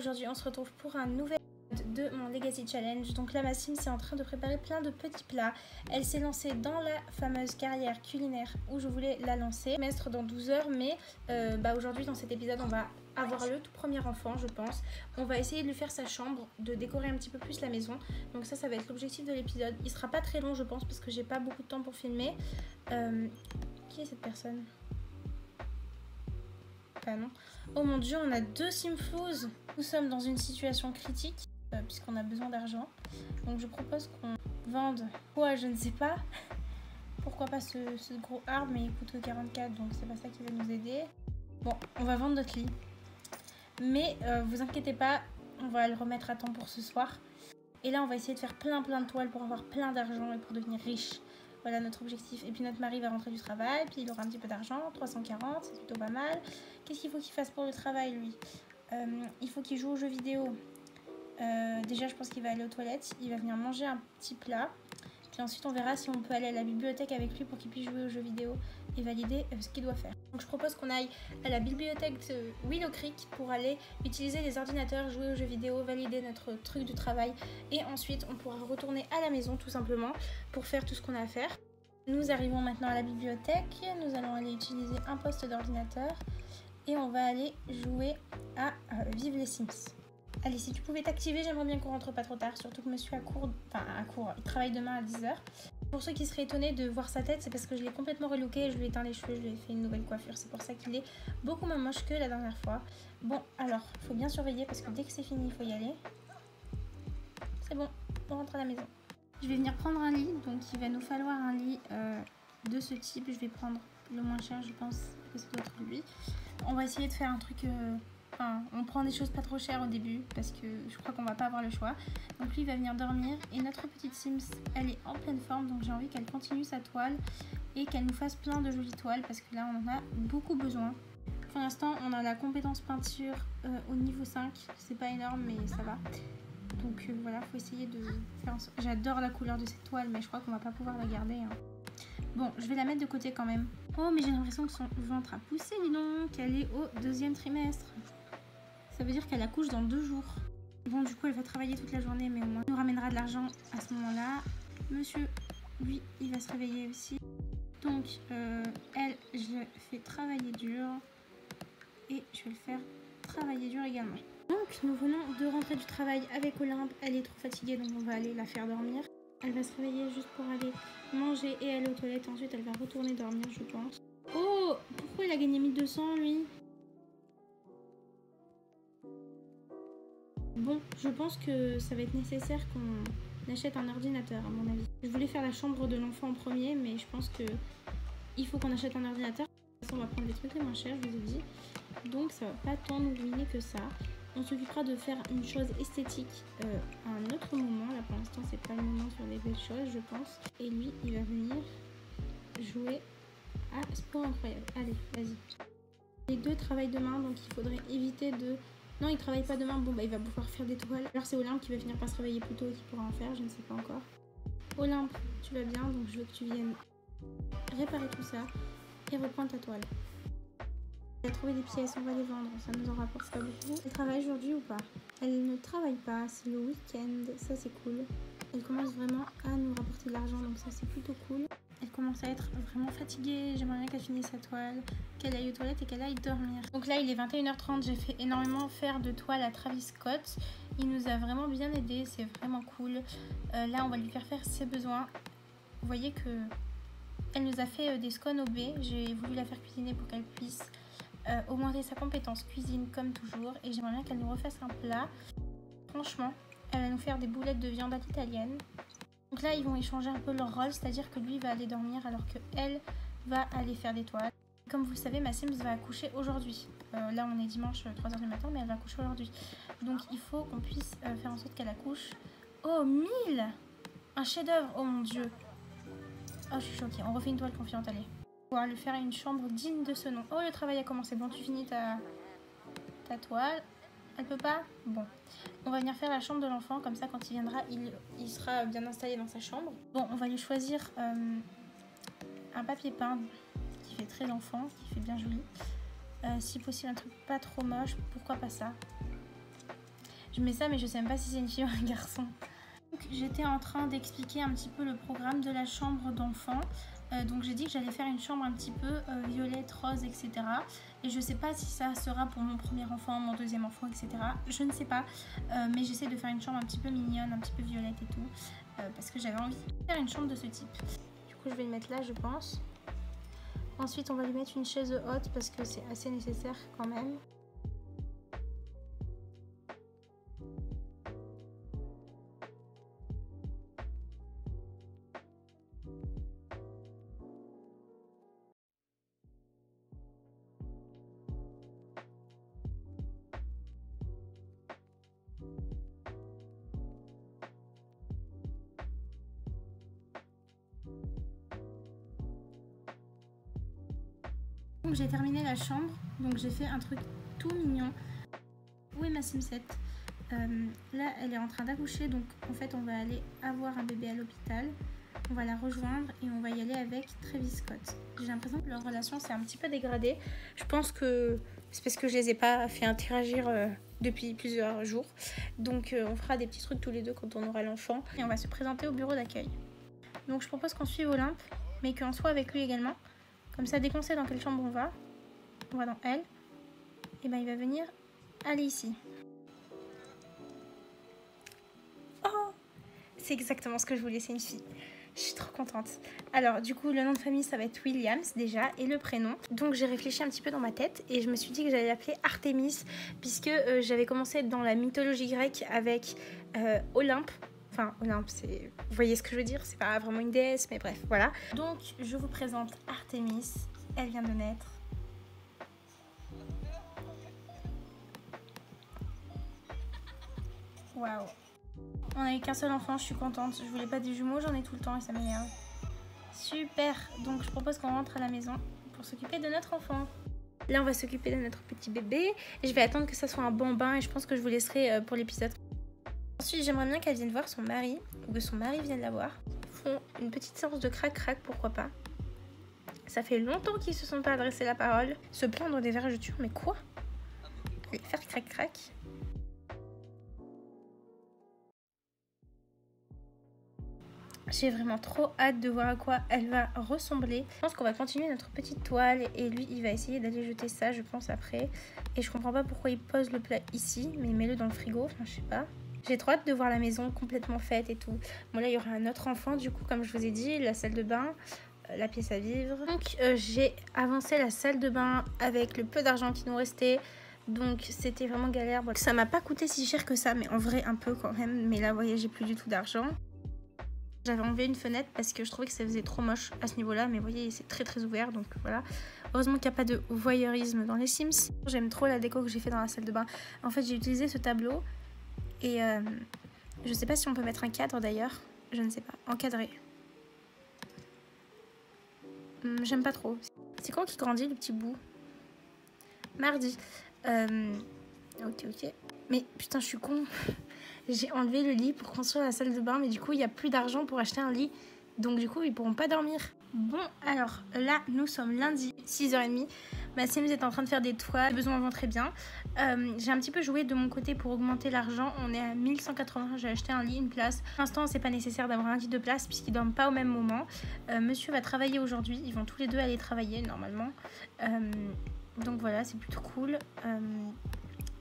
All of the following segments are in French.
aujourd'hui on se retrouve pour un nouvel épisode de mon Legacy Challenge. Donc là ma Sims est en train de préparer plein de petits plats. Elle s'est lancée dans la fameuse carrière culinaire où je voulais la lancer. Semestre dans 12 heures, mais aujourd'hui dans cet épisode on va avoir le tout premier enfant je pense. On va essayer de lui faire sa chambre, de décorer un petit peu plus la maison. Donc ça va être l'objectif de l'épisode. Il sera pas très long je pense parce que j'ai pas beaucoup de temps pour filmer. Qui est cette personne ? Ah non. Oh mon dieu, on a 2 Simflouz. Nous sommes dans une situation critique puisqu'on a besoin d'argent. Donc je propose qu'on vende quoi, je ne sais pas. Pourquoi pas ce gros arbre, mais il coûte que 44, donc c'est pas ça qui va nous aider. Bon, on va vendre notre lit. Mais vous inquiétez pas, on va le remettre à temps pour ce soir. Et là on va essayer de faire plein de toiles pour avoir plein d'argent et pour devenir riche. Voilà notre objectif. Et puis notre mari va rentrer du travail, puis il aura un petit peu d'argent, 340, c'est plutôt pas mal. Qu'est-ce qu'il faut qu'il fasse pour le travail lui ? Il faut qu'il joue aux jeux vidéo. Déjà je pense qu'il va aller aux toilettes, il va venir manger un petit plat. Puis ensuite on verra si on peut aller à la bibliothèque avec lui pour qu'il puisse jouer aux jeux vidéo et valider ce qu'il doit faire. Donc je propose qu'on aille à la bibliothèque de Willow Creek pour aller utiliser les ordinateurs, jouer aux jeux vidéo, valider notre truc de travail. Et ensuite on pourra retourner à la maison tout simplement pour faire tout ce qu'on a à faire. Nous arrivons maintenant à la bibliothèque, nous allons aller utiliser un poste d'ordinateur et on va aller jouer à Vive les Sims. Allez, si tu pouvais t'activer, j'aimerais bien qu'on rentre pas trop tard, surtout que monsieur il travaille demain à 10h. Pour ceux qui seraient étonnés de voir sa tête, c'est parce que je l'ai complètement relooké, je lui ai éteint les cheveux, je lui ai fait une nouvelle coiffure, c'est pour ça qu'il est beaucoup moins moche que la dernière fois. Bon, alors, il faut bien surveiller parce que dès que c'est fini, il faut y aller. C'est bon, on rentre à la maison. Je vais venir prendre un lit, donc il va nous falloir un lit de ce type. Je vais prendre le moins cher, je pense que ça doit être lui. On va essayer de faire un truc... on prend des choses pas trop chères au début parce que je crois qu'on va pas avoir le choix. Donc lui il va venir dormir et notre petite Sims elle est en pleine forme, donc j'ai envie qu'elle continue sa toile et qu'elle nous fasse plein de jolies toiles parce que là on en a beaucoup besoin. Pour l'instant on a la compétence peinture au niveau 5, c'est pas énorme mais ça va. Donc voilà, faut essayer de faire en sorte. J'adore la couleur de cette toile mais je crois qu'on va pas pouvoir la garder hein. Bon, je vais la mettre de côté quand même. Oh mais j'ai l'impression que son ventre a poussé, dis donc. Elle est au 2e trimestre. Ça veut dire qu'elle accouche dans 2 jours. Bon, du coup, elle va travailler toute la journée, mais au moins, elle nous ramènera de l'argent à ce moment-là. Monsieur, lui, il va se réveiller aussi. Donc, elle, je le fais travailler dur. Et je vais le faire travailler dur également. Donc, nous venons de rentrer du travail avec Olympe. Elle est trop fatiguée, donc on va aller la faire dormir. Elle va se réveiller juste pour aller manger et aller aux toilettes. Ensuite, elle va retourner dormir, je pense. Oh, pourquoi il a gagné 1200, lui ? Bon, je pense que ça va être nécessaire qu'on achète un ordinateur à mon avis. Je voulais faire la chambre de l'enfant en premier, mais je pense que il faut qu'on achète un ordinateur. De toute façon, on va prendre des trucs les moins chers, je vous ai dit. Donc ça va pas tant nous ruiner que ça. On s'occupera de faire une chose esthétique à un autre moment. Là pour l'instant c'est pas le moment sur des belles choses je pense. Et lui il va venir jouer à Sport Incroyable. Allez, vas-y. Les deux travaillent demain donc il faudrait éviter de... Non, il travaille pas demain, bon bah il va pouvoir faire des toiles. Alors c'est Olympe qui va finir par se réveiller plus tôt et qui pourra en faire, je ne sais pas encore. Olympe, tu vas bien, donc je veux que tu viennes réparer tout ça et reprendre ta toile. Elle a trouvé des pièces, on va les vendre, ça nous en rapporte pas beaucoup. Elle travaille aujourd'hui ou pas? Elle ne travaille pas, c'est le week-end, ça c'est cool. Elle commence vraiment à nous rapporter de l'argent, donc ça c'est plutôt cool. Elle commence à être vraiment fatiguée, j'aimerais bien qu'elle finisse sa toile, qu'elle aille aux toilettes et qu'elle aille dormir. Donc là il est 21h30, j'ai fait énormément faire de toile à Travis Scott. Il nous a vraiment bien aidé, c'est vraiment cool. Là on va lui faire ses besoins. Vous voyez que elle nous a fait des scones au baies. J'ai voulu la faire cuisiner pour qu'elle puisse augmenter sa compétence cuisine comme toujours. Et j'aimerais bien qu'elle nous refasse un plat. Franchement, elle va nous faire des boulettes de viande à l'italienne. Donc là, ils vont échanger un peu leur rôle, c'est-à-dire que lui va aller dormir alors qu'elle va aller faire des toiles. Comme vous le savez, ma Sims va accoucher aujourd'hui. Là, on est dimanche 3h du matin, mais elle va accoucher aujourd'hui. Donc, il faut qu'on puisse faire en sorte qu'elle accouche. Oh, 1000! Un chef-d'œuvre, oh mon dieu! Oh, je suis choquée. On refait une toile confiante, allez. On va lui faire une chambre digne de ce nom. Oh, le travail a commencé. Bon, tu finis ta toile. Elle peut pas? Bon. On va venir faire la chambre de l'enfant, comme ça quand il viendra, il sera bien installé dans sa chambre. Bon, on va lui choisir un papier peint qui fait très enfant, qui fait bien joli. Si possible un truc pas trop moche, pourquoi pas ça? Je mets ça mais je sais même pas si c'est une fille ou un garçon. J'étais en train d'expliquer un petit peu le programme de la chambre d'enfant. Donc j'ai dit que j'allais faire une chambre un petit peu violette, rose, etc. Et je sais pas si ça sera pour mon premier enfant, mon deuxième enfant, etc. Je ne sais pas. Mais j'essaie de faire une chambre un petit peu mignonne, un petit peu violette et tout. Parce que j'avais envie de faire une chambre de ce type. Du coup je vais le mettre là je pense. Ensuite on va lui mettre une chaise haute parce que c'est assez nécessaire quand même. J'ai terminé la chambre, donc j'ai fait un truc tout mignon. Où est ma Sim7? Là elle est en train d'accoucher, donc en fait on va aller avoir un bébé à l'hôpital. On va la rejoindre et on va y aller avec Travis Scott. J'ai l'impression que leur relation s'est un petit peu dégradée. Je pense que c'est parce que je les ai pas fait interagir depuis plusieurs jours. Donc on fera des petits trucs tous les deux quand on aura l'enfant. Et on va se présenter au bureau d'accueil. Donc je propose qu'on suive Olympe, mais qu'on soit avec lui également. Comme ça, dès qu'on sait dans quelle chambre on va dans elle, et ben il va venir aller ici. Oh, c'est exactement ce que je voulais, c'est une fille. Je suis trop contente. Alors du coup le nom de famille ça va être Williams déjà et le prénom. Donc j'ai réfléchi un petit peu dans ma tête et je me suis dit que j'allais l'appeler Artémis puisque j'avais commencé dans la mythologie grecque avec Olympe. Enfin Olympe c'est... Vous voyez ce que je veux dire, c'est pas vraiment une déesse mais bref voilà. Donc je vous présente Artémis, elle vient de naître. Waouh. On a eu qu'un seul enfant, je suis contente. Je voulais pas des jumeaux, j'en ai tout le temps et ça m'énerve. Super, donc je propose qu'on rentre à la maison pour s'occuper de notre enfant. Là on va s'occuper de notre petit bébé. Je vais attendre que ça soit un bon bain et je pense que je vous laisserai pour l'épisode. Ensuite j'aimerais bien qu'elle vienne voir son mari, ou que son mari vienne la voir. Ils font une petite séance de crac-crac, pourquoi pas. Ça fait longtemps qu'ils se sont pas adressé la parole. Se plaindre des vergetures, mais quoi? Allez, faire crac-crac. J'ai vraiment trop hâte de voir à quoi elle va ressembler. Je pense qu'on va continuer notre petite toile et lui il va essayer d'aller jeter ça je pense après. Et je comprends pas pourquoi il pose le plat ici mais mets-le dans le frigo, enfin je sais pas. J'ai trop hâte de voir la maison complètement faite et tout. Bon là il y aura un autre enfant du coup comme je vous ai dit, la salle de bain, la pièce à vivre. Donc j'ai avancé la salle de bain avec le peu d'argent qui nous restait. Donc c'était vraiment galère. Bon, ça m'a pas coûté si cher que ça mais en vrai un peu quand même. Mais là vous voyez j'ai plus du tout d'argent. J'avais enlevé une fenêtre parce que je trouvais que ça faisait trop moche à ce niveau-là. Mais vous voyez, c'est très ouvert. Donc voilà. Heureusement qu'il n'y a pas de voyeurisme dans les Sims. J'aime trop la déco que j'ai fait dans la salle de bain. En fait, j'ai utilisé ce tableau. Et je sais pas si on peut mettre un cadre d'ailleurs. Je ne sais pas. Encadré. J'aime pas trop. C'est quand qu'il grandit le petit bout? Mardi. Ok. Mais putain, je suis con. J'ai enlevé le lit pour construire la salle de bain, mais du coup, il n'y a plus d'argent pour acheter un lit. Donc du coup, ils pourront pas dormir. Bon, alors là, nous sommes lundi, 6h30. Ma Sims est en train de faire des toiles. Les besoins vont très bien. J'ai un petit peu joué de mon côté pour augmenter l'argent. On est à 1180. J'ai acheté un lit, une place. Pour l'instant, c'est pas nécessaire d'avoir un lit de place puisqu'ils dorment pas au même moment. Monsieur va travailler aujourd'hui. Ils vont tous les deux aller travailler normalement. Donc voilà, c'est plutôt cool.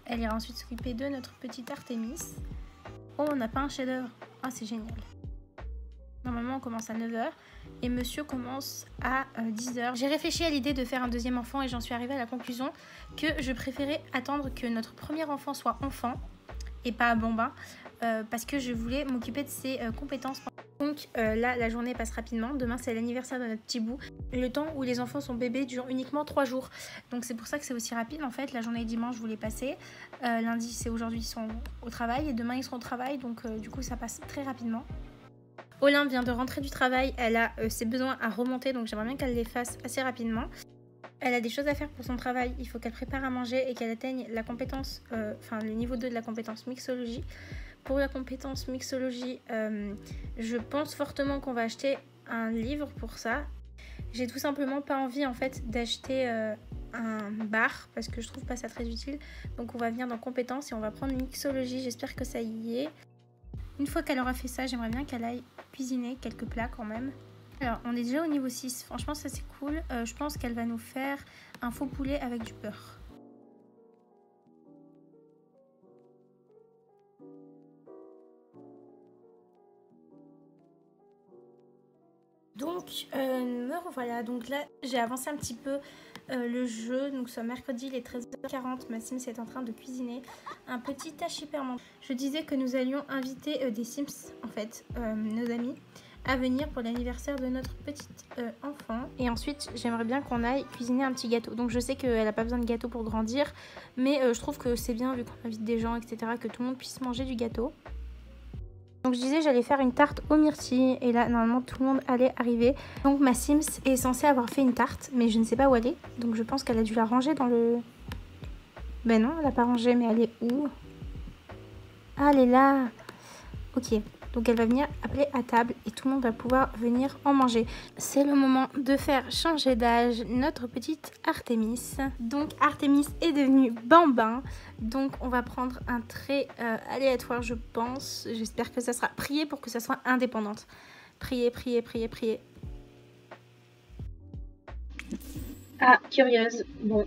Elle ira ensuite s'occuper de notre petite Artémis. Oh, on n'a pas un chef-d'œuvre. Ah, c'est génial. Normalement, on commence à 9h et monsieur commence à 10h. J'ai réfléchi à l'idée de faire un deuxième enfant et j'en suis arrivée à la conclusion que je préférais attendre que notre premier enfant soit enfant et pas bambin parce que je voulais m'occuper de ses compétences. Donc là, la journée passe rapidement. Demain, c'est l'anniversaire de notre petit bout. Le temps où les enfants sont bébés dure uniquement 3 jours. Donc c'est pour ça que c'est aussi rapide en fait. La journée dimanche, je voulais passer. Lundi, c'est aujourd'hui, ils sont au travail. Et demain, ils seront au travail. Donc du coup, ça passe très rapidement. Olympe vient de rentrer du travail. Elle a ses besoins à remonter. Donc j'aimerais bien qu'elle les fasse assez rapidement. Elle a des choses à faire pour son travail. Il faut qu'elle prépare à manger et qu'elle atteigne la compétence, le niveau 2 de la compétence mixologie. Pour la compétence mixologie, je pense fortement qu'on va acheter un livre pour ça. J'ai tout simplement pas envie en fait d'acheter un bar parce que je trouve pas ça très utile. Donc on va venir dans compétences et on va prendre mixologie. J'espère que ça y est. Une fois qu'elle aura fait ça, j'aimerais bien qu'elle aille cuisiner quelques plats quand même. Alors on est déjà au niveau 6. Franchement ça c'est cool. Je pense qu'elle va nous faire un faux poulet avec du beurre. Donc me revoilà, donc là j'ai avancé un petit peu le jeu, donc ce mercredi il est 13h40, ma Sims est en train de cuisiner un petit tachypermande. Je disais que nous allions inviter des Sims, en fait, nos amis, à venir pour l'anniversaire de notre petite enfant. Et ensuite j'aimerais bien qu'on aille cuisiner un petit gâteau. Donc je sais qu'elle n'a pas besoin de gâteau pour grandir, mais je trouve que c'est bien vu qu'on invite des gens, etc., que tout le monde puisse manger du gâteau. Donc je disais j'allais faire une tarte aux myrtilles et là normalement tout le monde allait arriver. Donc ma Sims est censée avoir fait une tarte mais je ne sais pas où elle est. Donc je pense qu'elle a dû la ranger dans le... Ben non elle n'a pas rangé mais elle est où? Ah elle est là. Ok. Donc elle va venir appeler à table et tout le monde va pouvoir venir en manger. C'est le moment de faire changer d'âge notre petite Artémis. Donc Artémis est devenue Bambin. Donc on va prendre un trait aléatoire je pense. J'espère que ça sera... Priez pour que ça soit indépendante. Priez, priez, priez, priez. Ah, curieuse. Bon.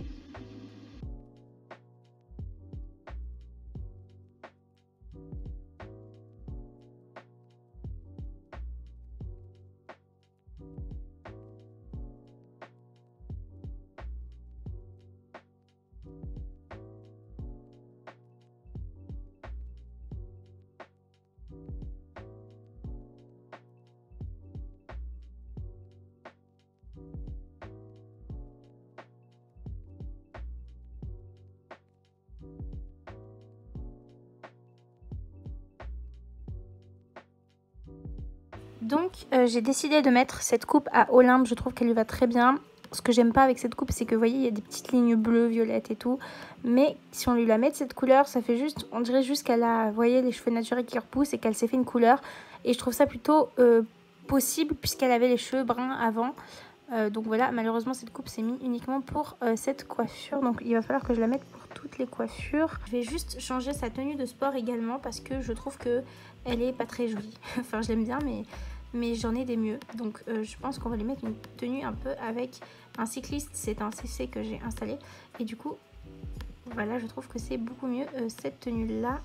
Donc j'ai décidé de mettre cette coupe à Olympe, je trouve qu'elle lui va très bien. Ce que j'aime pas avec cette coupe c'est que vous voyez il y a des petites lignes bleues, violettes et tout. Mais si on lui la met de cette couleur ça fait juste, on dirait juste qu'elle a, vous voyez les cheveux naturels qui repoussent et qu'elle s'est fait une couleur. Et je trouve ça plutôt possible puisqu'elle avait les cheveux bruns avant. Donc voilà, malheureusement cette coupe s'est mise uniquement pour cette coiffure. Donc il va falloir que je la mette pour toutes les coiffures. Je vais juste changer sa tenue de sport également parce que je trouve que elle est pas très jolie. Enfin je l'aime bien mais j'en ai des mieux. Donc je pense qu'on va lui mettre une tenue un peu avec un cycliste. C'est un CC que j'ai installé. Et du coup, voilà, je trouve que c'est beaucoup mieux cette tenue-là.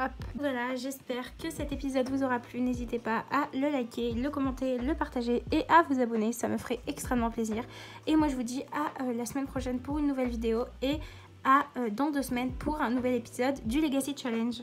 Hop. Voilà, j'espère que cet épisode vous aura plu. N'hésitez pas à le liker, le commenter, le partager et à vous abonner. Ça me ferait extrêmement plaisir. Et moi, je vous dis à la semaine prochaine pour une nouvelle vidéo et à dans 2 semaines pour un nouvel épisode du Legacy Challenge.